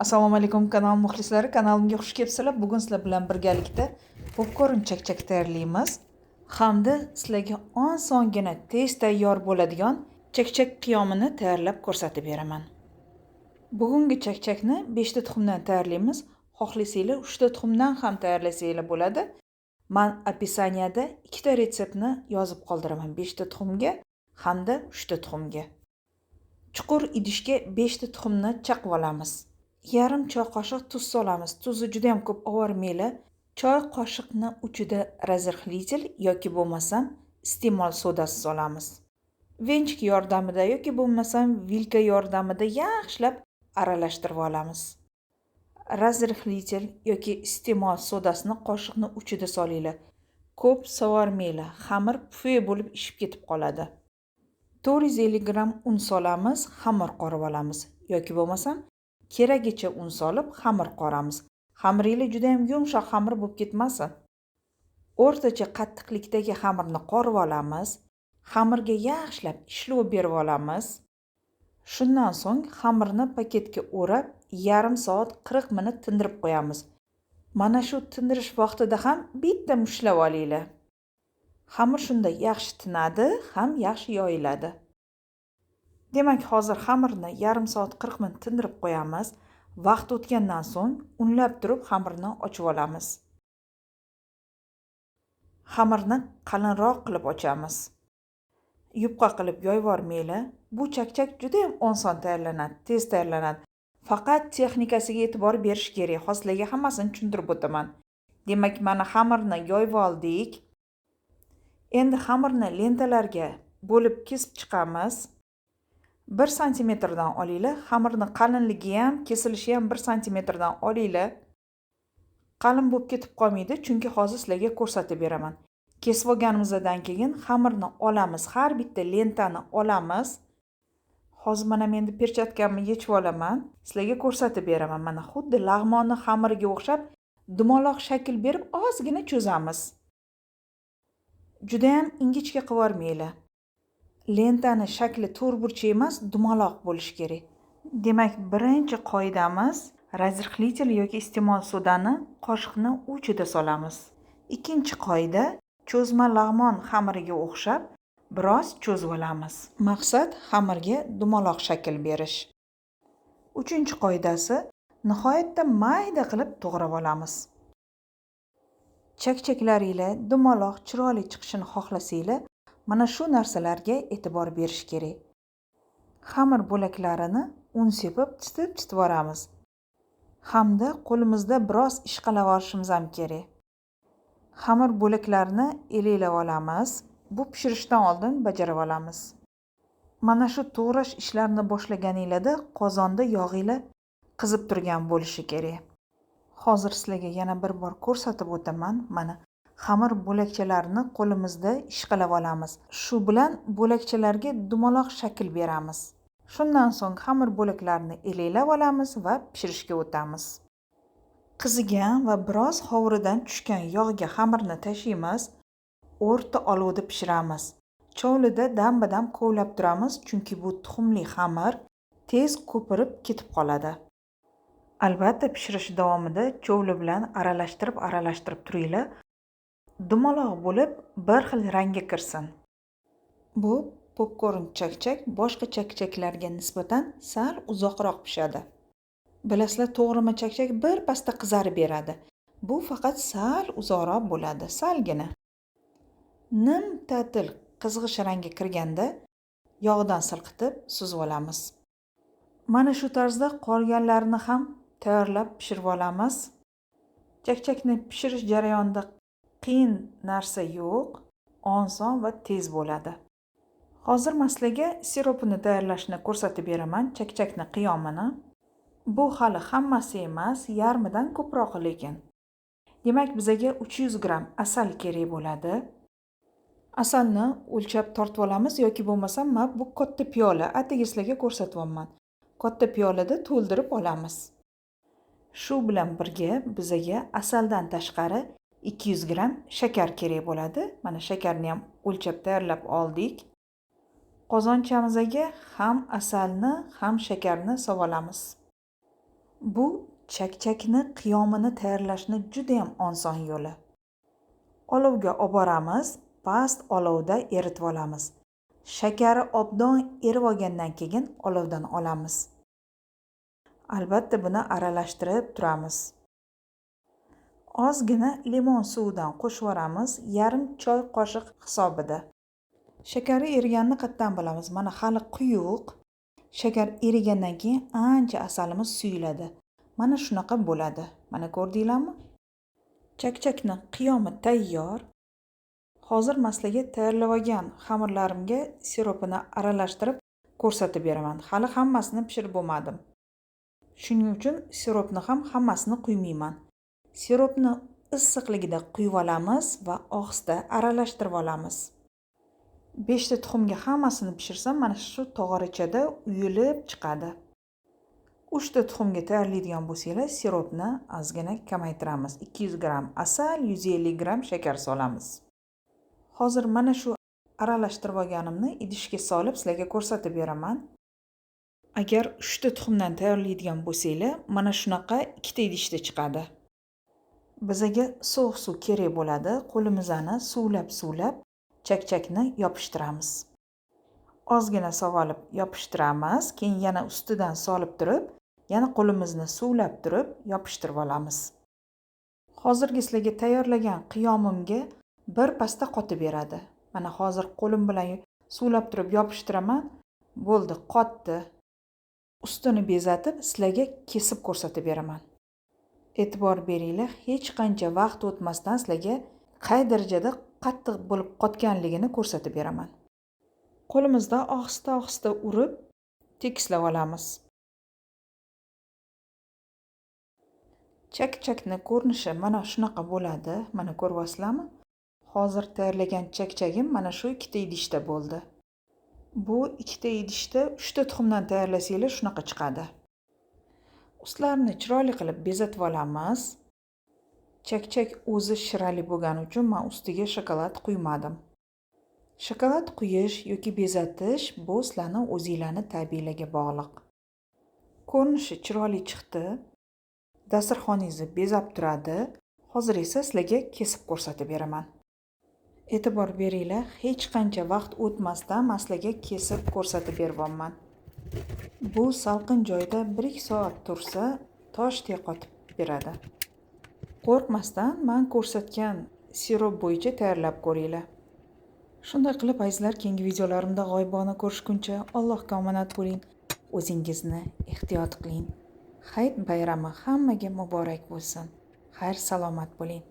Assalomu alaykum kanal muxlislari, kanalimga xush kelibsizlar. Bugun sizlar bilan birgalikda popkorn chakchak tayyorlaymiz. Hamda sizlarga osongina tez tayyor bo'ladigan chakchak qiyomini tayyorlab ko'rsatib beraman. Bugungi chakchakni 5 ta tuxumdan tayyorlaymiz. Xohlasanglar 3 ta tuxumdan ham tayyorlasanglar bo'ladi. Men opisaniyada 2 ta retseptni yozib qoldiraman. 5 ta tuxumga hamda 3 ta tuxumga. Chuqur idishga 5 ta tuxumni chaqib olamiz. Yarim choy qoshiq tuz solamiz. Tuzni juda ham ko'p obormaylik. Choy qoshiqni uchida razrixlitel yoki bo'lmasam iste'mol sodasi solamiz. Venchik yordamida yoki bo'lmasam vilka yordamida yaxshilab aralashtirib olamiz. Razrixlitel yoki iste'mol sodasini qoshiqni uchida solinglar. Ko'p sovormaylar. Xamir pufey bo'lib ishib ketib qoladi. 450 gram un solamiz, xamir qorib olamiz yoki bo'lmasam keragicha un solib xamir qoramiz. Xamiringiz juda ham yumshoq xamir bo'lib ketmasin. O'rtacha qattiqlikdagi xamirni qorib olamiz. Xamirga yaxshilab ishlov berib olamiz. Shundan so'ng xamirni paketga o'rab, yarim soat 40 minut tindirib qo'yamiz. Mana shu tindirish vaqtida ham bitta mushlab olinglar. Xamir shunda yaxshi tinadi, ham yaxshi yoyiladi. Demak, hozir xamirni yarim soat 40 minut tindirib qo'yamiz. Vaqt o'tgandan so'ng unlab turib xamirni ochib olamiz. Xamirni qalinroq qilib ochamiz. Yupqa qilib yoyib yubormaylik. Bu chakchak juda ham oson tayyorlanadi, tez tayyorlanadi. Faqat texnikasiga e'tibor berish kerak. Hozirlarga hammasini tushuntirib o'taman. Demak, mana xamirni yoyib oldik. Endi xamirni lentalarga bo'lib kesib chiqamiz. 1 santimetrdan olinglar. Xamirni qalinligi ham, kesilishi ham 1 santimetrdan olinglar. Qalin bo'lib ketib qolmaydi, chunki hozir sizlarga ko'rsatib beraman. Kesib olganimizdan keyin xamirni olamiz, har bitta lentani olamiz. Hozir mana men endi perchatkamni yechib olaman, sizlarga ko'rsatib beraman. Mana xuddi lag'monni xamiriga o'xshab dumaloq shakl berib ozgina cho'zamiz. Juda ham ingichka qilib yubormaylik. Lentani shakli to'rtburchak emas, dumaloq bo'lishi kerak. Demak, birinchi qoidamiz razrixlitel yoki iste'mol sodani qoshiqni uchida solamiz. Ikkinchi qoida cho'zma lag'mon xamiriga o'xshab biroz cho'zib olamiz. Maqsad xamirga dumaloq shakl berish. Uchinchi qoidasi nihoyatda mayda qilib to'g'rab olamiz. Chakchaklaringlar dumaloq, chiroyli chiqishini xohlasanglar, mana shu narsalarga e'tibor berish kerak. Xamir bo'laklarini un sepib titib olamiz. Hamda qo'limizda biroz ishqalab olishimiz ham kerak. Xamir bo'laklarini elaklab olamiz. Bu pishirishdan oldin bajarib olamiz. Mana shu to'g'rash ishlarini boshlaganinglarda qozonda yog'inglar qizib turgan bo'lishi kerak. Hozir sizlarga yana bir bor ko'rsatib o'taman. Mana xamir bo'lakchalarini qo'limizda ishqalab olamiz. Shu bilan bo'lakchalarga dumaloq shakl beramiz. Shundan so'ng xamir bo'laklarini elaklab olamiz va pishirishga o'tamiz. Qizigan va biroz hovuridan tushgan yog'ga xamirni tashlaymiz. O'rta olovda pishiramiz. Chovlida dam-badam kovlab turamiz, chunki bu tuxumli xamir tez ko'pirib ketib qoladi. Albatta, pishirish davomida chovli bilan aralashtirib turinglar. Dumaloq bo'lib, bir xil rangga kirsin. Bu popkorn chakchak boshqa chakchaklarga nisbatan sal uzoqroq pishadi. Bilasizlar, to'g'rima chakchak bir pasda qizarib beradi. Bu faqat sal uzoqroq bo'ladi, salgina. Nim ta'til qizg'ish rangga kirganda yog'dan silqitib suzib olamiz. Mana shu tarzda qolganlarini ham tayyorlab pishirib olamiz. Chakchakni pishirish jarayonida qiyin narsa yo'q, oson va tez bo'ladi. Hozir sizlarga siropini tayyorlashni ko'rsatib beraman, chakchakni qiyomini. Bu hali hammasi emas, yarmidan ko'proq lekin. Demak, bizga 300 gram asal kerak bo'ladi. Asalni o'lchab tortib olamiz yoki bo'lmasa, bu katta piyola, atigi sizlarga ko'rsatyapman. Katta piyolada to'ldirib olamiz. Shu bilan birga bizga asaldan tashqari 200 gram shakar kerak bo'ladi. Mana shakarni ham o'lchab tayyorlab oldik. Qozonchamizga ham asalni, ham shakarni solib olamiz. Bu chakchakni qiyomini tayyorlashni judayam oson yo'li. Olovga olib boramiz, past olovda eritib olamiz. Shakari obdon erib olgandan keyin olovdan olamiz. Albatta buni aralashtirib turamiz. Ozgina limon suvidan qo'shib yuboramiz, yarim choy qoshiq hisobida. Shakari eriganini qayerdan bilamiz? Mana hali quyuq. Shakar erigandan keyin ancha asalimiz suyiladi. Mana shunaqa bo'ladi. Mana ko'rdinglarmi? Chakchakni qiyomi tayyor. Hozir sizlarga tayyorlab olgan xamirlarimga siropini aralashtirib ko'rsatib beraman. Hali hammasini pishirib bo'lmadim. Shuning uchun siropni ham hammasini quymayman. Siropni issiqligida quyib olamiz va ohista aralashtirib olamiz. 5 ta tuxumga hammasini pishirsam, mana shu tog'orachada uyilib chiqadi. 3 ta tuxumga tayyorlaydigan bo'lsanglar, siropni ozgina kamaytiramiz. 200 gram asal, 150 gram shakar solamiz. Hozir mana shu aralashtirib olganimni idishga solib sizlarga ko'rsatib beraman. Agar 3 ta tuxumdan tayyorlaydigan bo'lsanglar, mana shunaqa 2 ta idishda chiqadi. Bizga sovuq suv kerak bo'ladi. Qo'limizni suvlab chakchakni yopishtiramiz. Ozgina sovolib yopishtiramiz, keyin yana ustidan solib turib, yana qo'limizni suvlab turib yopishtirib olamiz. Hozirgi sizlarga tayyorlagan qiyomimga bir pasda qotib beradi. Mana hozir qo'lim bilan suvlab turib yopishtiraman. Bo'ldi, qotdi. Ustini bezatib sizlarga kesib ko'rsatib beraman. E'tibor beringlar, hech qancha vaqt o'tmasdan sizlarga qay darajada qattiq bo'lib qotganligini ko'rsatib beraman. Qo'limizda ohista urib tekislab olamiz. Chakchakni ko'rinishi mana shunaqa bo'ladi. Mana ko'ryapsizlarmi? Hozir tayyorlagan chakchagim mana shu 2 ta idishda bo'ldi. Bu 2 ta idishda 3 ta tuxumdan tayyorlasanglar shunaqa chiqadi. Ustlarini chiroyli qilib bezatib olamiz. Chakchak o'zi shirali bo'lgani uchun men ustiga shokolad quymadim. Shokolad quyish yoki bezatish bu sizlarning o'zingizlarning tabiiyligiga bog'liq. Ko'rinishi chiroyli chiqdi. Dasturxoningizni bezab turadi. Hozir esa sizlarga kesib ko'rsatib beraman. E'tibor beringlar, hech qancha vaqt o'tmasdan men sizlarga kesib ko'rsatib beryapman. Bu salqin joyda 1-2 soat tursa, toshdek qotib beradi. Qo'rqmasdan men ko'rsatgan sirop bo'yicha tayyorlab ko'ringlar. Shunday qilib, azizlar, keyingi videolarimda g'oyibona ko'rishguncha Allohga omonat bo'ling. O'zingizni ehtiyot qiling. Hayit bayrami hammaga muborak bo'lsin. Xayr salomat bo'ling.